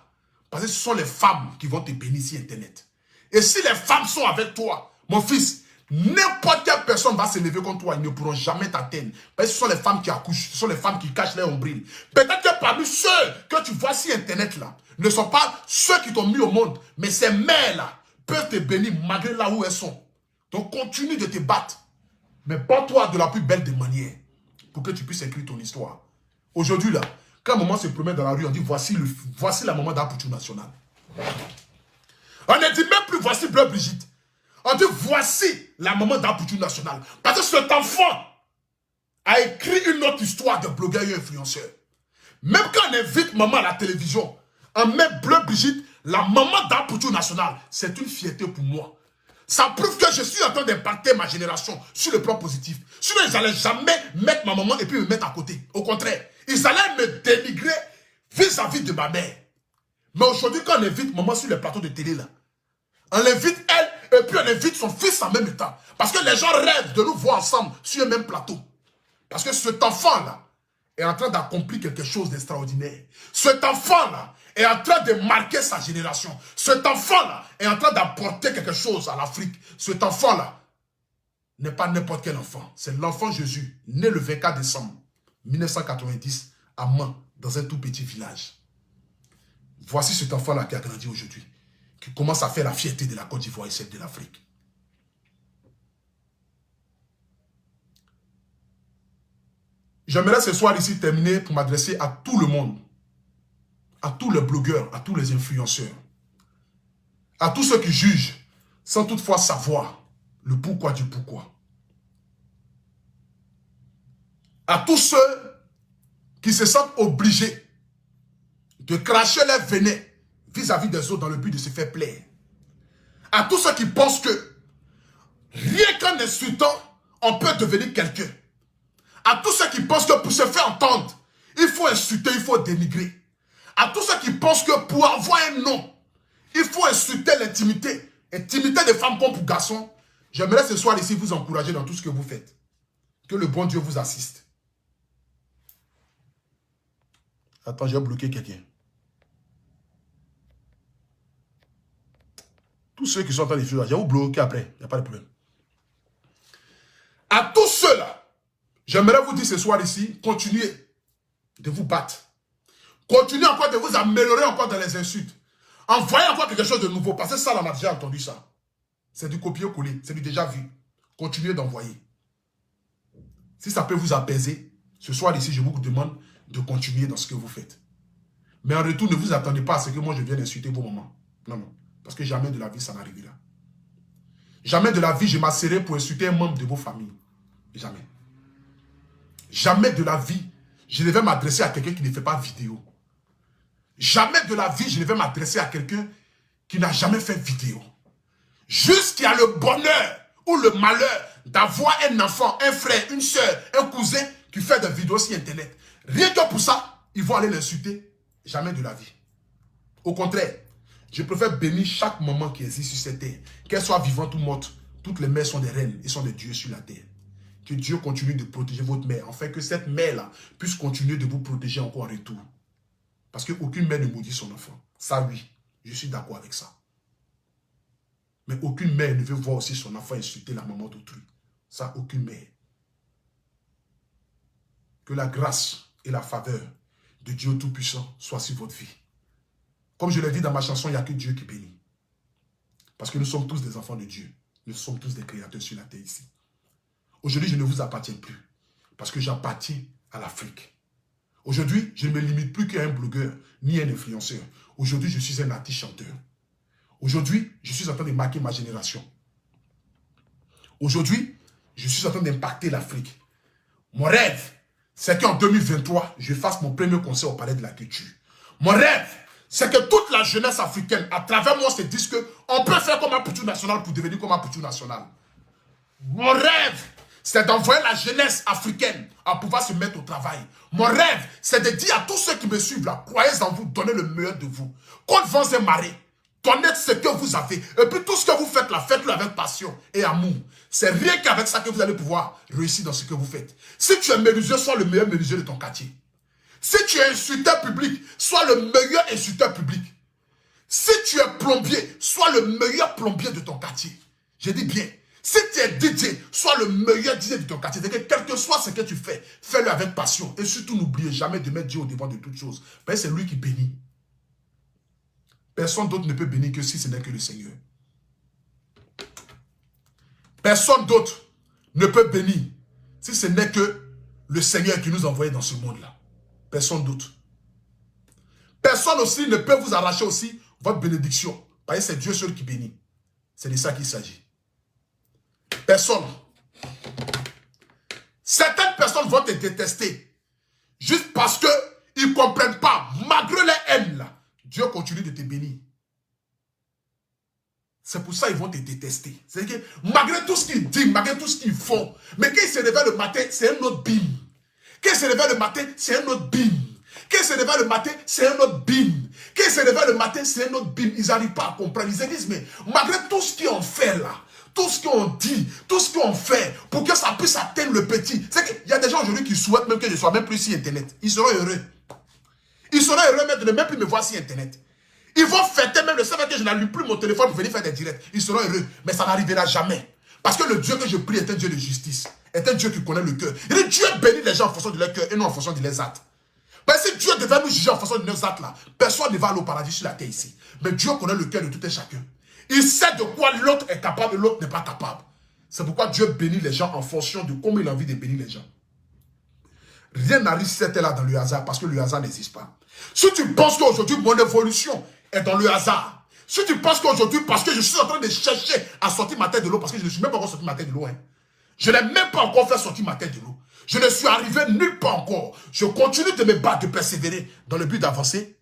Parce que ce sont les femmes qui vont te bénir sur Internet. Et si les femmes sont avec toi, mon fils, n'importe quelle personne va se lever contre toi, ils ne pourront jamais t'atteindre. Parce que ce sont les femmes qui accouchent, ce sont les femmes qui cachent leur nombril. Peut-être que parmi ceux que tu vois sur Internet là, ne sont pas ceux qui t'ont mis au monde, mais ces mères là peuvent te bénir malgré là où elles sont. Donc continue de te battre. Mais bats-toi de la plus belle des manières pour que tu puisses écrire ton histoire. Aujourd'hui là, quand maman se promène dans la rue, on dit voici la maman d'Apoutou National. On ne dit même plus voici Bleu Brigitte. On dit voici la maman d'Apoutou National. Parce que cet enfant a écrit une autre histoire de blogueur et influenceur. Même quand on invite maman à la télévision, on met Bleu Brigitte, la maman d'Apoutou National. C'est une fierté pour moi. Ça prouve que je suis en train d'impacter ma génération sur le plan positif. Sinon, ils n'allaient jamais mettre ma maman et puis me mettre à côté. Au contraire, ils allaient me dénigrer vis-à-vis de ma mère. Mais aujourd'hui, quand on invite maman sur le plateau de télé, là, on l'invite elle et puis on invite son fils en même temps. Parce que les gens rêvent de nous voir ensemble sur le même plateau. Parce que cet enfant-là est en train d'accomplir quelque chose d'extraordinaire. Cet enfant-là est en train de marquer sa génération. Cet enfant-là est en train d'apporter quelque chose à l'Afrique. Cet enfant-là n'est pas n'importe quel enfant. C'est l'enfant Jésus, né le 24 décembre 1990 à Mans, dans un tout petit village. Voici cet enfant-là qui a grandi aujourd'hui, qui commence à faire la fierté de la Côte d'Ivoire et celle de l'Afrique. J'aimerais ce soir ici terminer pour m'adresser à tout le monde, à tous les blogueurs, à tous les influenceurs, à tous ceux qui jugent sans toutefois savoir le pourquoi du pourquoi. À tous ceux qui se sentent obligés de cracher leur venin vis-à-vis des autres dans le but de se faire plaire. À tous ceux qui pensent que rien qu'en insultant, on peut devenir quelqu'un. À tous ceux qui pensent que pour se faire entendre, il faut insulter, il faut dénigrer. À tous ceux qui pensent que pour avoir un nom, il faut insulter l'intimité. Intimité des femmes comme pour garçons. J'aimerais ce soir ici vous encourager dans tout ce que vous faites. Que le bon Dieu vous assiste. Attends, j'ai bloqué quelqu'un. Tous ceux qui sont en train de faire, j'ai vous bloqué après. Il n'y a pas de problème. À tous ceux-là, j'aimerais vous dire ce soir ici, continuez de vous battre. Continuez encore de vous améliorer encore dans les insultes. Envoyez encore quelque chose de nouveau. Parce que ça, on a déjà entendu ça. C'est du copier-coller. C'est du déjà vu. Continuez d'envoyer. Si ça peut vous apaiser, ce soir ici, je vous demande de continuer dans ce que vous faites. Mais en retour, ne vous attendez pas à ce que moi je vienne insulter vos mamans. Non, non. Parce que jamais de la vie, ça n'arrivera. Jamais de la vie, je m'asserai pour insulter un membre de vos familles. Jamais. Jamais de la vie, je ne vais m'adresser à quelqu'un qui ne fait pas vidéo. Jamais de la vie, je ne vais m'adresser à quelqu'un qui n'a jamais fait vidéo. Juste qu'il y a le bonheur ou le malheur d'avoir un enfant, un frère, une soeur, un cousin qui fait des vidéos sur Internet. Rien que pour ça, ils vont aller l'insulter. Jamais de la vie. Au contraire, je préfère bénir chaque moment qui existe sur cette terre. Qu'elle soit vivante ou morte, toutes les mères sont des reines et sont des dieux sur la terre. Que Dieu continue de protéger votre mère, afin que cette mère-là puisse continuer de vous protéger encore en retour. Parce qu'aucune mère ne maudit son enfant. Ça, oui, je suis d'accord avec ça. Mais aucune mère ne veut voir aussi son enfant insulter la maman d'autrui. Ça, aucune mère. Que la grâce et la faveur de Dieu Tout-Puissant soient sur votre vie. Comme je l'ai dit dans ma chanson, il n'y a que Dieu qui bénit. Parce que nous sommes tous des enfants de Dieu. Nous sommes tous des créateurs sur la terre ici. Aujourd'hui, je ne vous appartiens plus. Parce que j'appartiens à l'Afrique. Aujourd'hui, je ne me limite plus qu'à un blogueur, ni un influenceur. Aujourd'hui, je suis un artiste chanteur. Aujourd'hui, je suis en train de marquer ma génération. Aujourd'hui, je suis en train d'impacter l'Afrique. Mon rêve, c'est qu'en 2023, je fasse mon premier concert au Palais de la Culture. Mon rêve, c'est que toute la jeunesse africaine, à travers moi, se disent qu'on peut faire comme un Poutou national pour devenir comme un Poutou national. Mon rêve, c'est d'envoyer la jeunesse africaine à pouvoir se mettre au travail. Mon rêve, c'est de dire à tous ceux qui me suivent là, croyez en vous, donnez le meilleur de vous. Quand vents et marées, donnez ce que vous avez. Et puis tout ce que vous faites là, faites-le avec passion et amour. C'est rien qu'avec ça que vous allez pouvoir réussir dans ce que vous faites. Si tu es menuisier, sois le meilleur menuisier de ton quartier. Si tu es insulteur public, sois le meilleur insulteur public. Si tu es plombier, sois le meilleur plombier de ton quartier. Je dis bien. Si tu es DJ, sois le meilleur DJ de ton quartier. C'est-à-dire que quel que soit ce que tu fais, fais-le avec passion. Et surtout, n'oubliez jamais de mettre Dieu au devant de toutes choses. Parce que c'est lui qui bénit. Personne d'autre ne peut bénir que si ce n'est que le Seigneur. Personne d'autre ne peut bénir si ce n'est que le Seigneur qui nous a envoyés dans ce monde-là. Personne d'autre. Personne aussi ne peut vous arracher aussi votre bénédiction. Parce que c'est Dieu seul qui bénit. C'est de ça qu'il s'agit. Personne. Certaines personnes vont te détester juste parce qu'ils ne comprennent pas, malgré les haines là, Dieu continue de te bénir. C'est pour ça qu'ils vont te détester. C'est-à-dire que malgré tout ce qu'ils disent, malgré tout ce qu'ils font, mais quand ils se réveillent le matin, c'est un autre bim. Quand ils se réveillent le matin, c'est un autre bim. Quand ils se réveillent le matin, c'est un autre bim. Quand ils se réveillent le matin, c'est un autre bim. Ils n'arrivent pas à comprendre. Ils se disent, mais malgré tout ce qu'ils ont fait là, tout ce qu'on dit, tout ce qu'on fait, pour que ça puisse atteindre le petit. C'est qu'il y a des gens aujourd'hui qui souhaitent même que je ne sois même plus sur Internet. Ils seront heureux. Ils seront heureux même de ne même plus me voir sur Internet. Ils vont fêter même le fait que je n'allume plus mon téléphone pour venir faire des directs. Ils seront heureux. Mais ça n'arrivera jamais. Parce que le Dieu que je prie est un Dieu de justice. Est un Dieu qui connaît le cœur. Et Dieu bénit les gens en fonction de leur cœur et non en fonction de leurs actes. Parce que si Dieu devait nous juger en fonction de nos actes là, personne ne va aller au paradis sur la terre ici. Mais Dieu connaît le cœur de tout et chacun. Il sait de quoi l'autre est capable et l'autre n'est pas capable. C'est pourquoi Dieu bénit les gens en fonction de comment il a envie de bénir les gens. Rien n'arrive sur cette terre-là dans le hasard parce que le hasard n'existe pas. Si tu penses qu'aujourd'hui mon évolution est dans le hasard, si tu penses qu'aujourd'hui parce que je suis en train de chercher à sortir ma tête de l'eau, parce que je ne suis même pas encore sorti ma tête de l'eau, hein. Je n'ai même pas encore fait sortir ma tête de l'eau. Je ne suis arrivé nulle part encore. Je continue de me battre, de persévérer dans le but d'avancer.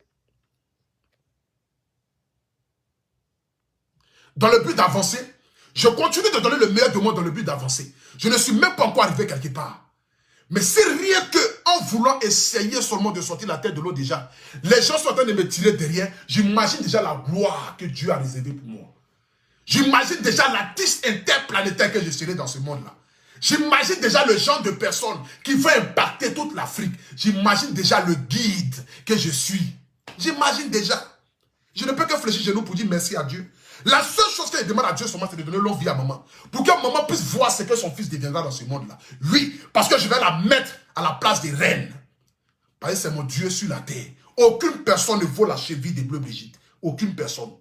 Dans le but d'avancer, je continue de donner le meilleur de moi dans le but d'avancer. Je ne suis même pas encore arrivé quelque part. Mais c'est rien qu'en voulant essayer seulement de sortir la tête de l'eau déjà, les gens sont en train de me tirer derrière. J'imagine déjà la gloire que Dieu a réservée pour moi. J'imagine déjà l'artiste interplanétaire que je serai dans ce monde-là. J'imagine déjà le genre de personne qui va impacter toute l'Afrique. J'imagine déjà le guide que je suis. J'imagine déjà. Je ne peux que fléchir genoux pour dire merci à Dieu. La seule chose que je demande à Dieu seulement, c'est de donner longue vie à maman. Pour que maman puisse voir ce que son fils deviendra dans ce monde-là. Oui, parce que je vais la mettre à la place des reines. Parce que c'est mon Dieu sur la terre. Aucune personne ne vaut la cheville des Bleus Brigitte. Aucune personne.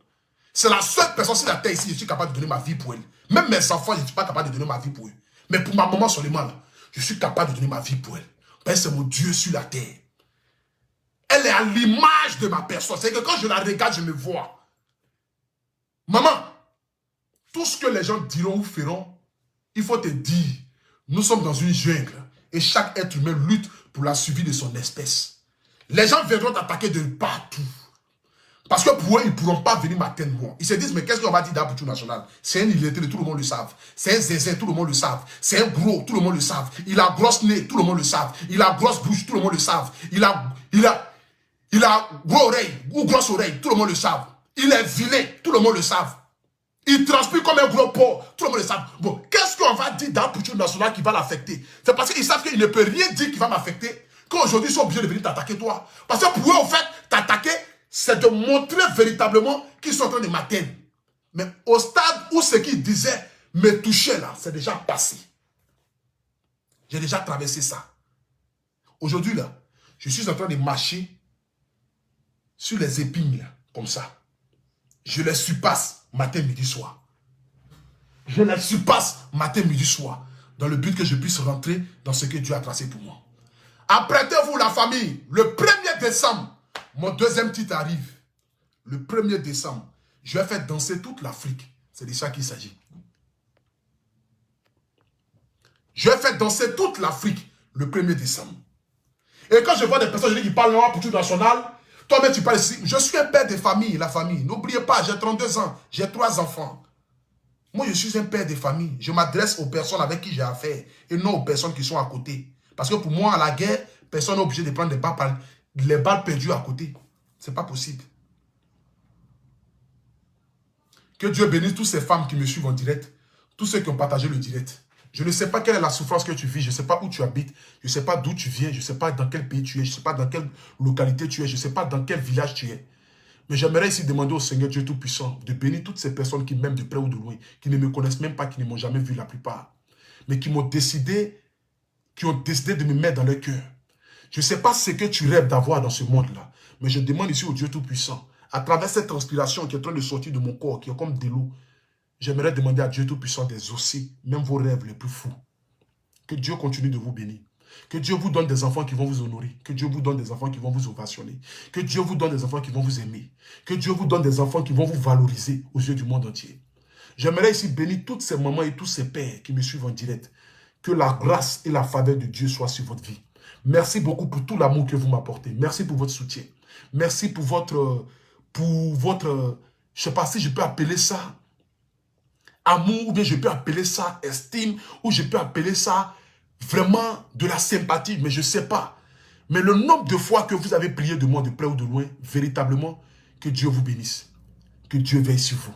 C'est la seule personne sur la terre ici, je suis capable de donner ma vie pour elle. Même mes enfants, je ne suis pas capable de donner ma vie pour eux. Mais pour ma maman seulement, là, je suis capable de donner ma vie pour elle. Parce que c'est mon Dieu sur la terre. Elle est à l'image de ma personne. C'est que quand je la regarde, je me vois. Maman, tout ce que les gens diront ou feront, il faut te dire, nous sommes dans une jungle et chaque être humain lutte pour la survie de son espèce. Les gens viendront t'attaquer de partout. Parce que pour eux, ils ne pourront pas venir m'atteindre moi. Ils se disent, mais qu'est-ce qu'on va dire d'Aboutou National? C'est un illettré, tout le monde le savent. C'est un zézin, tout le monde le savent. C'est un gros, tout le monde le savent. Il a grosse nez, tout le monde le savent. Il a grosse bouche, tout le monde le savent. Il a gros oreille ou grosse oreille, tout le monde le savent. Il est vilain, tout le monde le savent. Il transpire comme un gros porc, tout le monde le savent. Bon, qu'est-ce qu'on va dire d'Aboutou National qui va l'affecter? C'est parce qu'ils savent qu'il ne peut rien dire qui va m'affecter. Qu'aujourd'hui, ils sont obligés de venir t'attaquer toi. Parce que pour eux, en fait, t'attaquer, c'est de montrer véritablement qu'ils sont en train de m'atteindre. Mais au stade où ce qu'ils disaient me touchait là, c'est déjà passé. J'ai déjà traversé ça. Aujourd'hui là, je suis en train de marcher sur les épines là, comme ça. Je les surpasse matin, midi, soir. Je les surpasse matin, midi, soir. Dans le but que je puisse rentrer dans ce que Dieu a tracé pour moi. Apprêtez-vous la famille. Le 1er décembre, mon deuxième titre arrive. Le 1er décembre, je vais faire danser toute l'Afrique. C'est de ça qu'il s'agit. Je vais faire danser toute l'Afrique le 1er décembre. Et quand je vois des personnes qui parlent noir pour tout national, Toi-même, tu parles ici. Je suis un père de famille, la famille. N'oubliez pas, j'ai 32 ans, j'ai 3 enfants. Moi, je suis un père de famille. Je m'adresse aux personnes avec qui j'ai affaire et non aux personnes qui sont à côté. Parce que pour moi, à la guerre, personne n'est obligé de prendre les balles perdues à côté. Ce n'est pas possible. Que Dieu bénisse toutes ces femmes qui me suivent en direct, tous ceux qui ont partagé le direct. Je ne sais pas quelle est la souffrance que tu vis, je ne sais pas où tu habites, je ne sais pas d'où tu viens, je ne sais pas dans quel pays tu es, je ne sais pas dans quelle localité tu es, je ne sais pas dans quel village tu es. Mais j'aimerais ici demander au Seigneur Dieu Tout-Puissant de bénir toutes ces personnes qui m'aiment de près ou de loin, qui ne me connaissent même pas, qui ne m'ont jamais vu la plupart, mais qui ont décidé de me mettre dans leur cœur. Je ne sais pas ce que tu rêves d'avoir dans ce monde-là, mais je demande ici au Dieu Tout-Puissant, à travers cette transpiration qui est en train de sortir de mon corps, qui est comme de l'eau, j'aimerais demander à Dieu Tout-Puissant d'exaucer même vos rêves les plus fous. Que Dieu continue de vous bénir. Que Dieu vous donne des enfants qui vont vous honorer. Que Dieu vous donne des enfants qui vont vous ovationner. Que Dieu vous donne des enfants qui vont vous aimer. Que Dieu vous donne des enfants qui vont vous valoriser aux yeux du monde entier. J'aimerais ici bénir toutes ces mamans et tous ces pères qui me suivent en direct. Que la grâce et la faveur de Dieu soient sur votre vie. Merci beaucoup pour tout l'amour que vous m'apportez. Merci pour votre soutien. Merci pour votre, je ne sais pas si je peux appeler ça amour, ou bien je peux appeler ça estime, ou je peux appeler ça vraiment de la sympathie, mais je ne sais pas. Mais le nombre de fois que vous avez prié de moi de près ou de loin, véritablement, que Dieu vous bénisse. Que Dieu veille sur vous.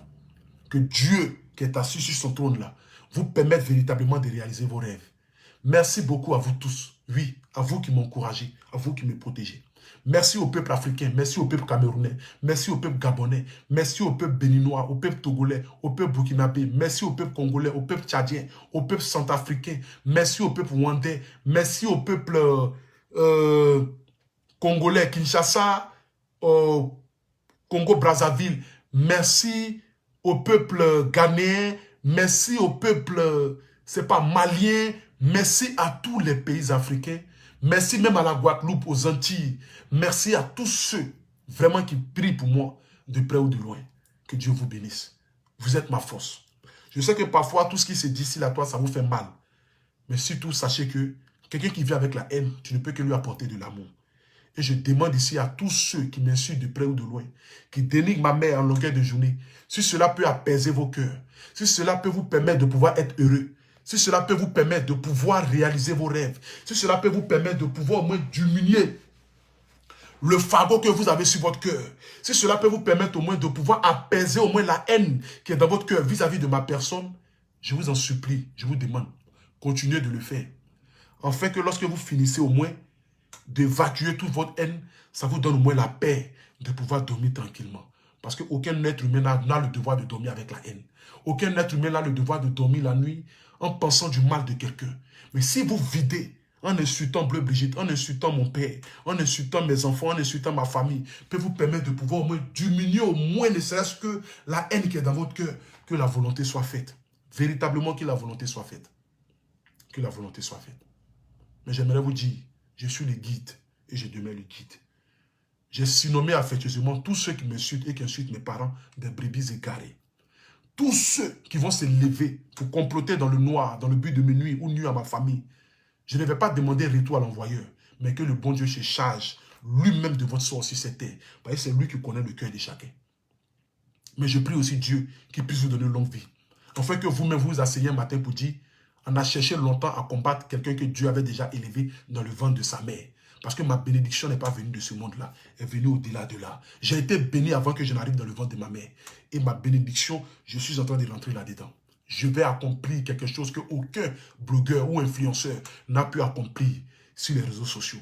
Que Dieu, qui est assis sur son trône là, vous permette véritablement de réaliser vos rêves. Merci beaucoup à vous tous. Oui, à vous qui m'encouragez, à vous qui me protégez. Merci au peuple africain, merci au peuple camerounais, merci au peuple gabonais, merci au peuple béninois, au peuple togolais, au peuple burkinabé, merci au peuple congolais, au peuple tchadien, au peuple centrafricain, merci au peuple rwandais, merci au peuple congolais, Kinshasa, Congo-Brazzaville, merci au peuple ghanéen, merci au peuple, c'est pas malien, merci à tous les pays africains. Merci même à la Guadeloupe, aux Antilles. Merci à tous ceux vraiment qui prient pour moi de près ou de loin. Que Dieu vous bénisse. Vous êtes ma force. Je sais que parfois, tout ce qui se distille à toi, ça vous fait mal. Mais surtout, sachez que quelqu'un qui vit avec la haine, tu ne peux que lui apporter de l'amour. Et je demande ici à tous ceux qui m'insultent de près ou de loin, qui dénigrent ma mère en longueur de journée, si cela peut apaiser vos cœurs, si cela peut vous permettre de pouvoir être heureux, si cela peut vous permettre de pouvoir réaliser vos rêves, si cela peut vous permettre de pouvoir au moins diminuer le fardeau que vous avez sur votre cœur, si cela peut vous permettre au moins de pouvoir apaiser au moins la haine qui est dans votre cœur vis-à-vis de ma personne, je vous en supplie, je vous demande, continuez de le faire. Afin que lorsque vous finissez au moins d'évacuer toute votre haine, ça vous donne au moins la paix de pouvoir dormir tranquillement. Parce qu'aucun être humain n'a le devoir de dormir avec la haine. Aucun être humain n'a le devoir de dormir la nuit en pensant du mal de quelqu'un. Mais si vous videz en insultant Bleu Brigitte, en insultant mon père, en insultant mes enfants, en insultant ma famille, peut vous permettre de pouvoir au moins diminuer au moins ne serait-ce que la haine qui est dans votre cœur, que la volonté soit faite. Véritablement que la volonté soit faite. Que la volonté soit faite. Mais j'aimerais vous dire, je suis le guide et je demeure le guide. J'ai surnommé affectueusement tous ceux qui m'insultent et qui insultent mes parents des brebis égarées. Tous ceux qui vont se lever pour comploter dans le noir, dans le but de me nuire ou nuire à ma famille, je ne vais pas demander retour à l'envoyeur, mais que le bon Dieu se charge lui-même de votre sort sur cette terre. Parce que c'est lui qui connaît le cœur de chacun. Mais je prie aussi Dieu qu'il puisse vous donner une longue vie. Afin que vous-même vous asseyez un matin pour dire, on a cherché longtemps à combattre quelqu'un que Dieu avait déjà élevé dans le ventre de sa mère. Parce que ma bénédiction n'est pas venue de ce monde-là, elle est venue au-delà de là. J'ai été béni avant que je n'arrive dans le ventre de ma mère. Et ma bénédiction, je suis en train de rentrer là-dedans. Je vais accomplir quelque chose qu'aucun blogueur ou influenceur n'a pu accomplir sur les réseaux sociaux.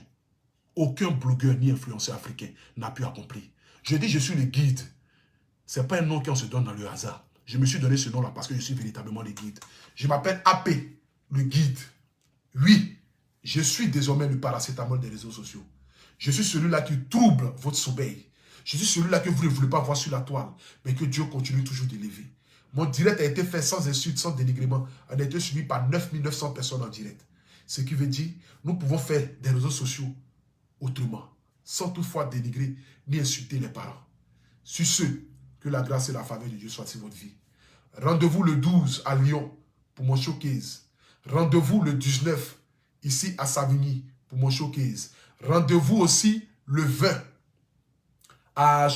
Aucun blogueur ni influenceur africain n'a pu accomplir. Je dis je suis le guide. Ce n'est pas un nom qu'on se donne dans le hasard. Je me suis donné ce nom-là parce que je suis véritablement le guide. Je m'appelle AP, le guide. Oui, je suis désormais le paracétamol des réseaux sociaux. Je suis celui-là qui trouble votre sommeil. Je suis celui-là que vous ne voulez pas voir sur la toile, mais que Dieu continue toujours d'élever. Mon direct a été fait sans insulte, sans dénigrement. On a été suivi par 9900 personnes en direct. Ce qui veut dire, nous pouvons faire des réseaux sociaux autrement, sans toutefois dénigrer ni insulter les parents. Sur ce, que la grâce et la faveur de Dieu soient sur votre vie. Rendez-vous le 12 à Lyon pour mon showcase. Rendez-vous le 19 ici à Savigny pour mon showcase. Rendez-vous aussi le 20 à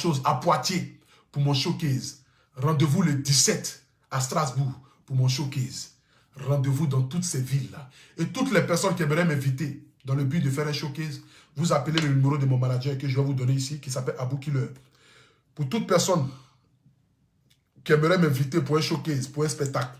Poitiers pour mon showcase. Rendez-vous le 17 à Strasbourg pour mon showcase. Rendez-vous dans toutes ces villes-là. Et toutes les personnes qui aimeraient m'inviter dans le but de faire un showcase, vous appelez le numéro de mon manager que je vais vous donner ici, qui s'appelle Abou Killer. Pour toute personne qui aimerait m'inviter pour un showcase, pour un spectacle,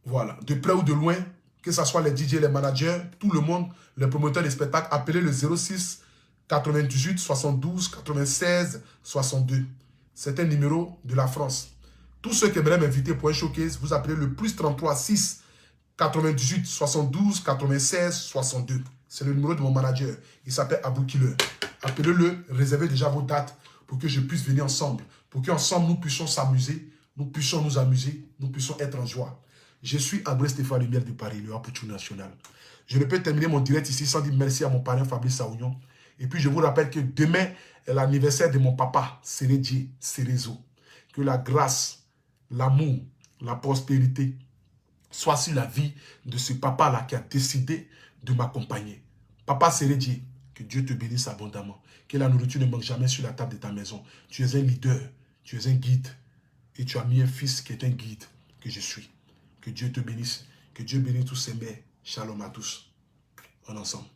voilà, de près ou de loin, que ce soit les DJ, les managers, tout le monde, les promoteurs des spectacles, appelez le 06 98 72 96 62. C'est un numéro de la France. Tous ceux qui aimeraient m'inviter pour un showcase, vous appelez le plus 33 6 98 72 96 62. C'est le numéro de mon manager. Il s'appelle Abou Killer. Appelez-le, réservez déjà vos dates pour que je puisse venir ensemble. Pour qu'ensemble nous puissions s'amuser, nous puissions nous amuser, nous puissions être en joie. Je suis André Stéphane Lumière de Paris, le Apoutou National. Je ne peux terminer mon direct ici sans dire merci à mon parrain Fabrice Saounion. Et puis je vous rappelle que demain est l'anniversaire de mon papa, Sérédié Sérézo. Que la grâce, l'amour, la prospérité soit sur la vie de ce papa-là qui a décidé de m'accompagner. Papa Sérédié, que Dieu te bénisse abondamment. Que la nourriture ne manque jamais sur la table de ta maison. Tu es un leader, tu es un guide. Et tu as mis un fils qui est un guide que je suis. Que Dieu te bénisse. Que Dieu bénisse tous ses mères. Shalom à tous. En ensemble.